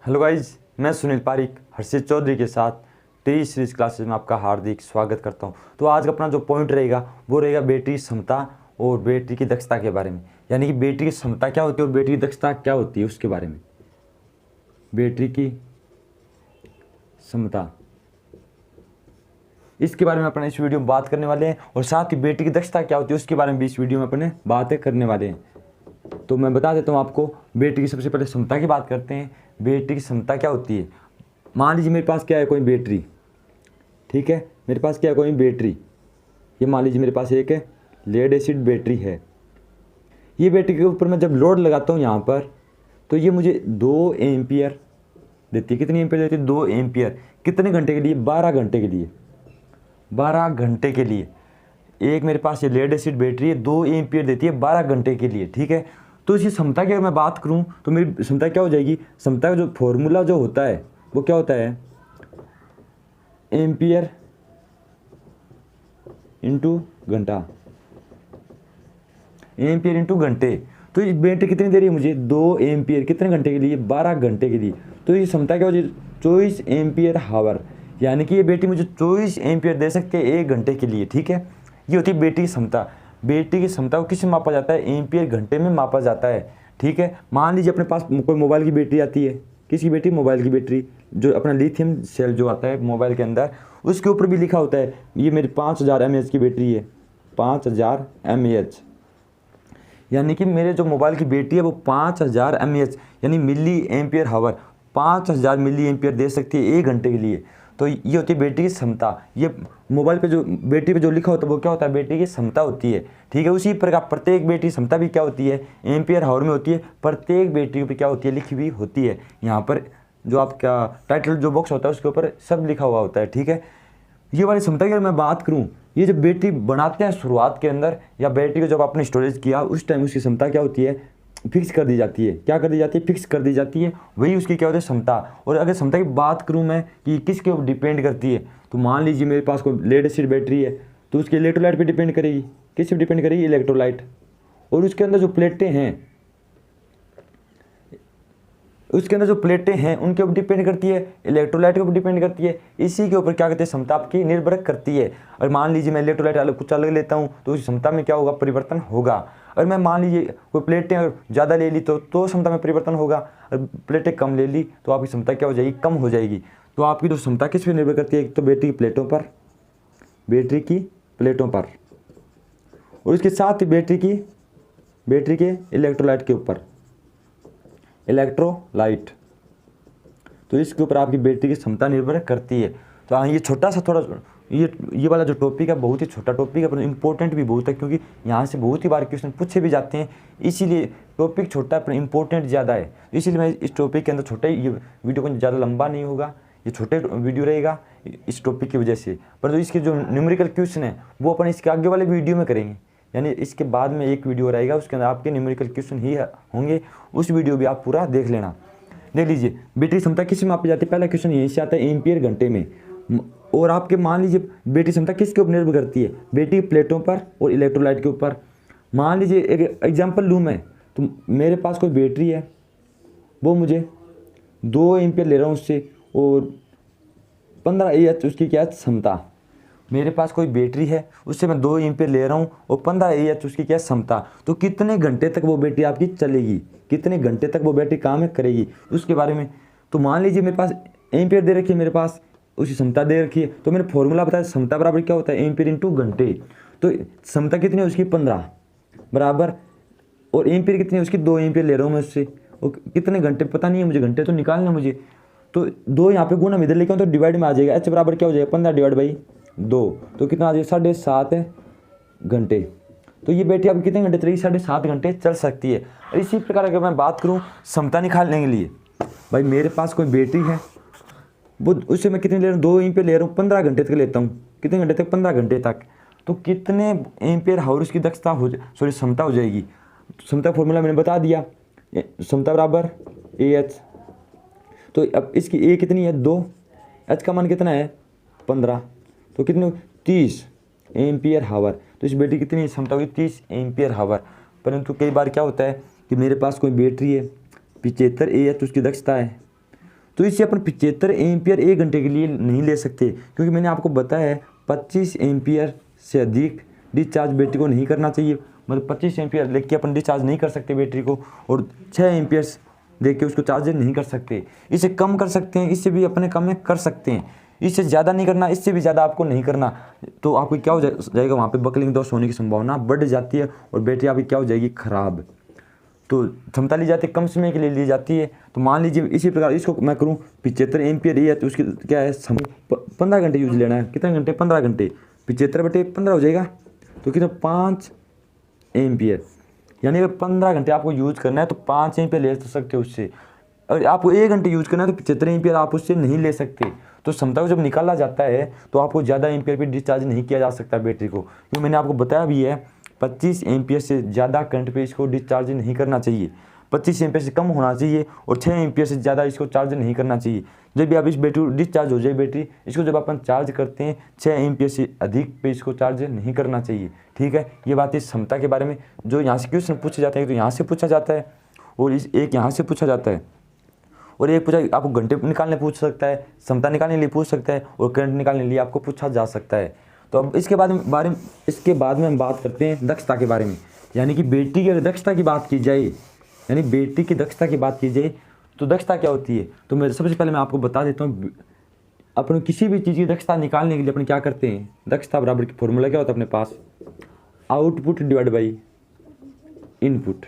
Hello guys, मैं सुनील पारिक हर्षित चौधरी के साथ टी सीरीज क्लासेस में आपका हार्दिक स्वागत करता हूं। तो आज का अपना जो पॉइंट रहेगा वो रहेगा बैटरी क्षमता और बैटरी की दक्षता के बारे में। यानी कि बैटरी की क्षमता क्या होती है और बैटरी की दक्षता क्या होती है उसके बारे में। बैटरी की क्षमता, इसके बारे में अपने इस वीडियो में बात करने वाले हैं और साथ ही बैटरी की दक्षता क्या होती है उसके बारे में भी इस वीडियो में अपने बातें करने वाले हैं। तो मैं बता देता हूँ आपको, बैटरी की सबसे पहले क्षमता की बात करते हैं। बैटरी की क्षमता क्या होती है। मान लीजिए मेरे पास क्या है, कोई बैटरी, ठीक है, मेरे पास क्या है, कोई बैटरी। ये मान लीजिए मेरे पास एक लेड एसिड बैटरी है। ये बैटरी के ऊपर मैं जब लोड लगाता हूँ यहाँ पर, तो ये मुझे 2 एम्पियर देती है। कितनी एम्पियर देती है? 2 एम्पियर। कितने घंटे के लिए? 12 घंटे के लिए। 12 घंटे के लिए एक मेरे पास ये लेड एसिड बैटरी है, 2 एम्पियर देती है 12 घंटे के लिए, ठीक है। तो इसकी क्षमता की अगर मैं बात करूं तो मेरी क्षमता क्या हो जाएगी। क्षमता का जो फॉर्मूला जो होता है वो क्या होता है, एम्पियर इंटू घंटा, एम्पियर इंटू घंटे। तो ये बैटरी कितनी दे रही है मुझे? 2 एम्पियर। कितने घंटे के लिए? 12 घंटे के लिए। तो ये क्षमता क्या हो जाएगी? 24 एम्पियर हावर। यानी कि ये बैटरी मुझे 24 एम्पियर दे सकती है 1 घंटे के लिए, ठीक है। ये होती है बैटरी की क्षमता। बैटरी की क्षमता को किससे मापा जाता है? एम्पियर घंटे में मापा जाता है, ठीक है। मान लीजिए अपने पास कोई मोबाइल की बैटरी आती है। किसकी बैटरी? मोबाइल की बैटरी। जो अपना लिथियम सेल जो आता है मोबाइल के अंदर, उसके ऊपर भी लिखा होता है ये मेरी 5000 mAh की बैटरी है, 5000 mAh। यानी कि मेरे जो मोबाइल की बैटरी है वो 5000 mAh यानी मिली एम्पियर हावर, 5000 मिली एम्पियर दे सकती है 1 घंटे के लिए। तो ये होती है बैटरी की क्षमता। ये मोबाइल पे जो बैटरी पे जो लिखा होता है वो क्या होता है? बैटरी की क्षमता होती है, ठीक है। उसी प्रकार प्रत्येक बैटरी क्षमता भी क्या होती है? एम्पियर हावर में होती है। प्रत्येक बैटरी पे क्या होती है? लिखी हुई होती है। यहाँ पर जो आपका टाइटल जो बॉक्स होता है उसके ऊपर सब लिखा हुआ होता है, ठीक है। ये वाली क्षमता की अगर मैं बात करूँ, ये जब बैटरी बनाते हैं शुरुआत के अंदर या बैटरी को जब आपने स्टोरेज किया उस टाइम उसकी क्षमता क्या होती है? फिक्स कर दी जाती है। क्या कर दी जाती है? फिक्स कर दी जाती है। वही उसकी क्या होती है? क्षमता। और अगर क्षमता की बात करूँ मैं कि किसके ऊपर डिपेंड करती है, तो मान लीजिए मेरे पास कोई लेड एसिड बैटरी है तो उसके इलेक्ट्रोलाइट पे डिपेंड करेगी। किस पे डिपेंड करेगी? इलेक्ट्रोलाइट। और उसके अंदर जो प्लेटें हैं, उसके अंदर जो प्लेटें हैं उनके ऊपर डिपेंड करती है, इलेक्ट्रोलाइट के ऊपर डिपेंड करती है। इसी के ऊपर क्या कहते हैं? क्षमता आपकी निर्भर करती है। और मान लीजिए मैं इलेक्ट्रोलाइट अलग कुछ अलग लेता हूँ तो उस क्षमता में क्या होगा? परिवर्तन होगा। और मैं मान लीजिए कोई प्लेटें ज़्यादा ले ली तो क्षमता में परिवर्तन होगा। और प्लेटें कम ले ली तो आपकी क्षमता क्या हो जाएगी? कम हो जाएगी। तो आपकी जो क्षमता किस पर निर्भर करती है? एक तो बैटरी की प्लेटों पर, बैटरी की प्लेटों पर, और इसके साथ ही बैटरी के इलेक्ट्रोलाइट के ऊपर, इलेक्ट्रोलाइट। तो इसके ऊपर आपकी बैटरी की क्षमता निर्भर करती है। तो हाँ, ये छोटा सा थोड़ा ये वाला जो टॉपिक है बहुत ही छोटा टॉपिक है पर इंपॉर्टेंट भी बहुत है, क्योंकि यहाँ से बहुत ही बार क्वेश्चन पूछे भी जाते हैं। इसीलिए टॉपिक छोटा पर इंपॉर्टेंट ज़्यादा है। इसीलिए मैं इस टॉपिक के अंदर छोटा ही, ये वीडियो को ज़्यादा लंबा नहीं होगा, ये छोटे वीडियो रहेगा इस टॉपिक की वजह से। पर जो इसके जो न्यूमेरिकल क्वेश्चन है वो अपन इसके आगे वाले वीडियो में करेंगे। यानी इसके बाद में एक वीडियो रहेगा उसके अंदर आपके न्यूमेरिकल क्वेश्चन ही होंगे। उस वीडियो भी आप पूरा देख लेना। देख लीजिए बैटरी क्षमता किस में मापी जाती है? पहला क्वेश्चन यहीं से आता है, एम्पियर घंटे में। और आपके मान लीजिए बैटरी क्षमता किसके ऊपर निर्भर करती है? बैटरी प्लेटों पर और इलेक्ट्रोलाइट के ऊपर। मान लीजिए एक एग्जाम्पल लूँ मैं, तो मेरे पास कोई बैटरी है, वो मुझे 2 एम्पियर ले रहा हूँ उससे और 15 AH उसकी क्या क्षमता। मेरे पास कोई बैटरी है उससे मैं 2 एम्पियर ले रहा हूँ और 15 AH उसकी क्या क्षमता। तो कितने घंटे तक वो बैटरी आपकी चलेगी, कितने घंटे तक वो बैटरी काम करेगी उसके बारे में। तो मान लीजिए मेरे पास एम्पियर दे रखी है, मेरे पास उसकी क्षमता दे रखी है। तो मैंने फॉर्मूला बताया, क्षमता बराबर क्या होता है? एम्पियर इंटू घंटे। तो क्षमता कितनी है उसकी? 15 बराबर, और एम्पियर कितनी है उसकी? 2 एम्पियर ले रहा हूँ मैं उससे, और कितने घंटे पता नहीं है मुझे, घंटे तो निकालना मुझे। तो 2 यहाँ पे गुना में इधर लेके आऊँ तो डिवाइड में आ जाएगा। H बराबर क्या हो जाएगा? 15 डिवाइड बाई 2, तो कितना आ जाएगा? 7.5 घंटे। तो ये बैटरी आपकी कितने घंटे चलेगी? 7.5 घंटे चल सकती है। और इसी प्रकार अगर मैं बात करूँ क्षमता निकालने के लिए, भाई मेरे पास कोई बैटरी है, वो उससे मैं कितने ले रहा हूँ? 2 एम्पियर ले रहा हूँ, 15 घंटे तक लेता हूँ। कितने घंटे तक? 15 घंटे तक। तो कितने एम्पियर हावर उसकी दक्षता हो क्षमता हो जाएगी। क्षमता फॉर्मूला मैंने बता दिया, क्षमता बराबर AH। तो अब इसकी A कितनी है? 2, H का मान कितना है? 15, तो कितने? 30 एम्पियर हावर। तो इस बैटरी कितनी क्षमता होगी? 30 एम्पियर हावर। परंतु कई बार क्या होता है कि मेरे पास कोई बैटरी है 75 AH उसकी दक्षता है, तो इससे अपन 75 एम्पियर 1 घंटे के लिए नहीं ले सकते, क्योंकि मैंने आपको बताया है 25 एम्पियर से अधिक डिस्चार्ज बैटरी को नहीं करना चाहिए। मतलब 25 एम्पियर लेके अपन डिस्चार्ज नहीं कर सकते बैटरी को, और 6 एम्पियर देख के उसको चार्ज नहीं कर सकते। इसे कम कर सकते हैं, इससे भी अपने कम में कर सकते हैं, इससे ज़्यादा नहीं करना, इससे भी ज़्यादा आपको नहीं करना। तो आपको क्या हो जाएगा, वहाँ पे बकलिंग दोष होने की संभावना बढ़ जाती है और बैटरी आपकी क्या हो जाएगी, खराब। तो क्षमता ली जाती है, कम समय के लिए ली जाती है। तो मान लीजिए इसी प्रकार इसको मैं करूँ 75 एम्पियर ये है, तो उसकी क्या है, 15 घंटे यूज लेना है। कितने घंटे, 15 घंटे, 75/15 हो जाएगा, तो कितना 5 एम्पियर, यानी अगर 15 घंटे आपको यूज करना है तो 5 एम्पियर ले सकते हो उससे। अगर आपको 1 घंटे यूज करना है तो 75 एम्पियर आप उससे नहीं ले सकते। तो क्षमता को जब निकाला जाता है तो आपको ज़्यादा एम्पियर पे डिस्चार्ज नहीं किया जा सकता बैटरी को, क्योंकि मैंने आपको बताया भी है 25 एम्पियर से ज़्यादा करंट पे इसको डिस्चार्ज नहीं करना चाहिए। 25 एम्पियर से कम होना चाहिए और 6 एम्पियर से ज़्यादा इसको चार्ज नहीं करना चाहिए। जब भी आप इस बैटरी डिस्चार्ज हो जाए बैटरी, इसको जब अपन चार्ज करते हैं 6 एम्पियर से अधिक पे इसको चार्ज नहीं करना चाहिए। ठीक है, ये बात इस क्षमता के बारे में जो यहाँ से क्वेश्चन पूछे जाते हैं, तो यहाँ से पूछा जाता है और इस एक यहाँ से पूछा जाता है, और एक पूछा आपको घंटे निकालने पूछ सकता है, क्षमता निकालने के लिए पूछ सकता है, और करंट निकालने के लिए आपको पूछा जा सकता है। तो अब इसके बाद में हम बात करते हैं दक्षता के बारे में। यानी कि बैटरी की अगर दक्षता की बात की जाए, यानी बैटरी की दक्षता की बात की जाए तो दक्षता क्या होती है। तो मैं सबसे पहले मैं आपको बता देता हूँ, अपन किसी भी चीज़ की दक्षता निकालने के लिए अपन क्या करते हैं, दक्षता बराबर की फॉर्मूला क्या होता है अपने पास, output divide by input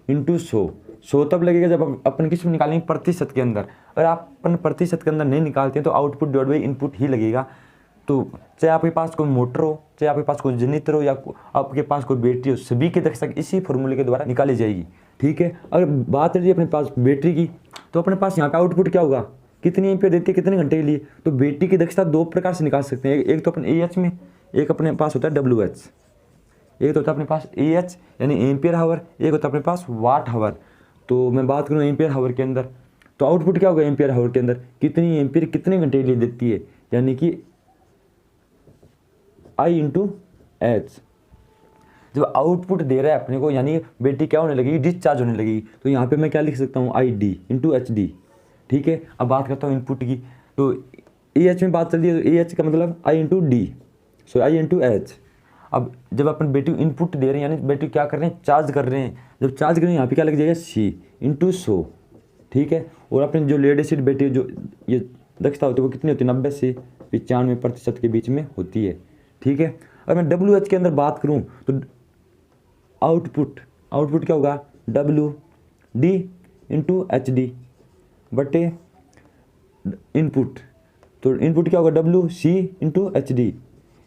into 100 तब लगेगा जब अपन किसी को निकालेंगे प्रतिशत के अंदर। अगर आप अपन प्रतिशत के अंदर नहीं निकालते हैं तो आउटपुट डिवाइड बाई इनपुट ही लगेगा। तो चाहे आपके पास कोई मोटर हो, चाहे आपके पास कोई जनरेटर हो, या आपके पास कोई बैटरी हो, सभी की दक्षता इसी फॉर्मूले के द्वारा निकाली जाएगी। ठीक है, अगर बात करिए अपने पास बैटरी की, तो अपने पास यहाँ पे आउटपुट क्या होगा, कितनी एम्पियर देती है कितने घंटे के लिए। तो बैटरी की दक्षता 2 प्रकार से निकाल सकते हैं, एक तो अपन AH में, एक अपने पास होता है WH। एक तो होता है अपने पास AH यानी एम्पियर हावर, एक होता है अपने पास वाट हावर। तो मैं बात करूँ एम्पियर हावर के अंदर, तो आउटपुट क्या होगा एम्पियर हावर के अंदर, कितनी एम्पियर कितने घंटे के लिए देती है, यानी कि I × H। जब आउटपुट दे रहा है अपने को, यानी बैटरी क्या होने लगेगी, डिस्चार्ज होने लगेगी। तो यहाँ पे मैं क्या लिख सकता हूँ, ID × HD। ठीक है, अब बात करता हूँ इनपुट की। तो AH में बात चल रही है, तो AH का मतलब I × H। अब जब अपन बैटरी इनपुट दे रहे हैं, यानी बैटरी क्या कर रहे हैं, चार्ज कर रहे हैं। जब चार्ज कर रहे हैं यहाँ पे क्या लग जाएगा, C × 100। ठीक है, और अपने जो लेड एसिड बैटरी जो ये दक्षता होती है वो कितनी होती है, 90 से 95% के बीच में होती है। ठीक है, अगर मैं WH के अंदर बात करूँ तो आउटपुट क्या होगा, WD × HD बटे इनपुट। तो इनपुट क्या होगा, WC × HD,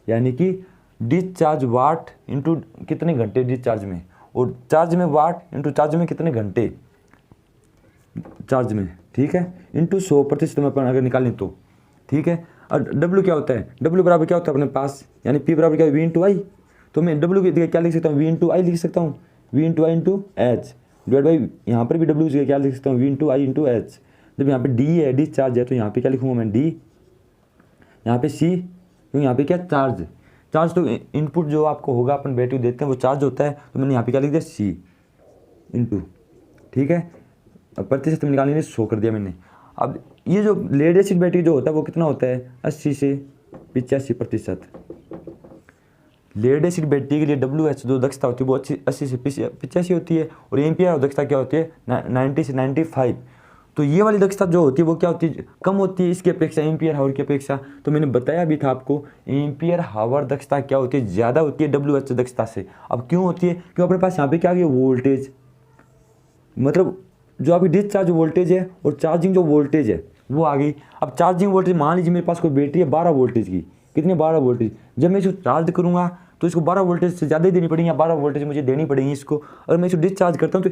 यानी कि डिस्चार्ज वाट इंटू कितने घंटे डिस्चार्ज में, और चार्ज में वाट इंटू चार्ज में कितने घंटे चार्ज में। ठीक है, इंटू 100% में अपन अगर निकालें तो। ठीक है, और W क्या होता है, W बराबर क्या होता है अपने पास, यानी P बराबर क्या है, V × I। तो मैं W की क्या लिख सकता हूँ, V × I लिख सकता हूँ, V × I × H divide by, यहाँ पर भी W की क्या लिख सकता हूँ, V × I × H। जब यहाँ पे D है, डिस्चार्ज है, तो यहाँ पे क्या लिखूँगा मैं, D, यहाँ पे C, क्योंकि यहाँ पे क्या चार्ज तो इनपुट जो आपको होगा अपन बैटरी देते हैं वो चार्ज होता है। तो मैंने यहाँ पे क्या लिख दिया, C × ठीक है, अब प्रतिशत में निकालने 100 कर दिया मैंने। अब ये जो लेड एसिड बैटरी जो होता है वो कितना होता है, 80 से 85%। लेड एसिड बैटरी के लिए WH जो दक्षता होती है वो 80 से 85 होती है, और एम्पियर दक्षता क्या होती है, 90 से 95। तो ये वाली दक्षता जो होती है वो क्या होती है, कम होती है इसकी अपेक्षा, एम्पियर हावर की अपेक्षा। तो मैंने बताया भी था आपको, एम्पियर हावर दक्षता क्या होती है, ज़्यादा होती है WH दक्षता से। अब क्यों होती है, क्योंकि अपने पास यहाँ पे क्या आ गया, वोल्टेज, मतलब जो आपकी डिस्चार्ज वोल्टेज है और चार्जिंग जो वोल्टेज है वो आ गई। अब चार्जिंग वोल्टेज, मान लीजिए मेरे पास कोई बैटरी है 12 वोल्टेज की, कितने 12 वोल्टेज, जब मैं इसको चार्ज करूँगा तो इसको 12 वोल्टेज से ज़्यादा ही देनी पड़ेगी, या 12 वोल्टेज मुझे देनी पड़ेगी इसको। अगर मैं इसको डिस्चार्ज करता हूँ तो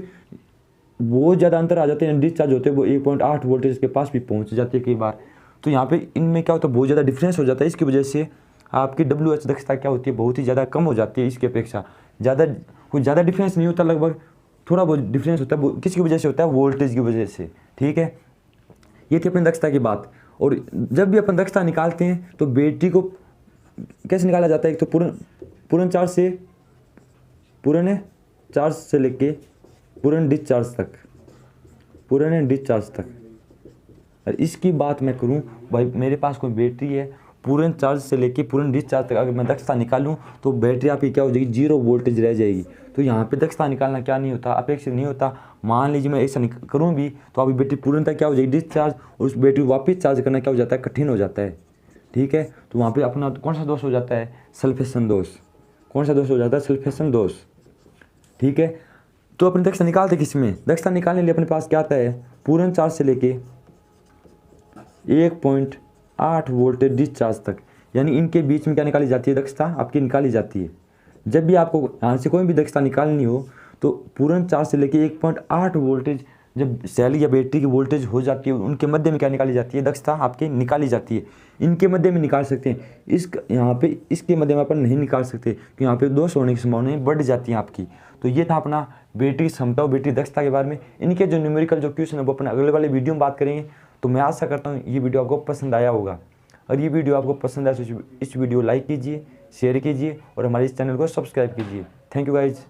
बहुत ज़्यादा अंतर आ जाते हैं, डिस्चार्ज होते हैं वो 1.8 वोल्टेज के पास भी पहुँच जाती है कई बार। तो यहाँ पे इनमें क्या होता है, बहुत ज़्यादा डिफरेंस हो जाता है। इसकी वजह से आपकी WH दक्षता क्या होती है, बहुत ही ज़्यादा कम हो जाती है इसकी अपेक्षा। कुछ ज़्यादा डिफरेंस नहीं होता, लगभग थोड़ा बहुत डिफरेंस होता है। किसकी वजह से होता है, वोल्टेज की वजह से। ठीक है, ये थी अपनी दक्षता की बात। और जब भी अपन दक्षता निकालते हैं तो बैटरी को कैसे निकाला जाता है, एक तो पूर्ण चार्ज से लेके पूर्ण डिस्चार्ज तक, पूर्ण डिस्चार्ज तक। और इसकी बात मैं करूं भाई, मेरे पास कोई बैटरी है, पूर्ण चार्ज से लेके पूर्ण डिस्चार्ज तक अगर मैं दक्षता निकालूं तो बैटरी आपकी क्या हो जाएगी, 0 वोल्टेज रह जाएगी। तो यहाँ पे दक्षता निकालना क्या नहीं होता, अपेक्षित नहीं होता। मान लीजिए मैं ऐसा करूँ भी तो आपकी बैटरी पूर्णतः क्या हो जाएगी, डिस्चार्ज, और उस बैटरी को वापस चार्ज करना क्या हो जाता है, कठिन हो जाता है। ठीक है, तो वहाँ पे अपना कौन सा दोष हो जाता है, सल्फेशन दोष। कौन सा दोष हो जाता है, सल्फेशन दोष। ठीक है, तो अपनी दक्षता निकालते किस में, दक्षता निकालने के लिए अपने पास क्या आता है, पूर्ण चार्ज से लेके 1.8 वोल्टेज डिस्चार्ज तक, यानी इनके बीच में क्या निकाली जाती है, दक्षता आपकी निकाली जाती है। जब भी आपको यहाँ से कोई भी दक्षता निकालनी हो तो पूर्ण चार्ज से लेके 1.8 वोल्टेज जब सेल या बैटरी की वोल्टेज हो जाती है, उनके मध्य में क्या निकाली जाती है, दक्षता आपकी निकाली जाती है। इनके मध्य में निकाल सकते हैं, इस यहाँ पे इसके मध्य में अपन नहीं निकाल सकते क्योंकि यहाँ पे दोष होने की संभावनाएं बढ़ जाती हैं आपकी। तो ये था अपना बैटरी क्षमता और बैटरी दक्षता के बारे में। इनके जो न्यूमेरिकल जो क्वेश्चन है वो अपन अगले वाले वीडियो में बात करेंगे। तो मैं आशा करता हूँ ये वीडियो आपको पसंद आया होगा। और ये वीडियो आपको पसंद आया तो इस वीडियो लाइक कीजिए, शेयर कीजिए और हमारे इस चैनल को सब्सक्राइब कीजिए। Thank you guys.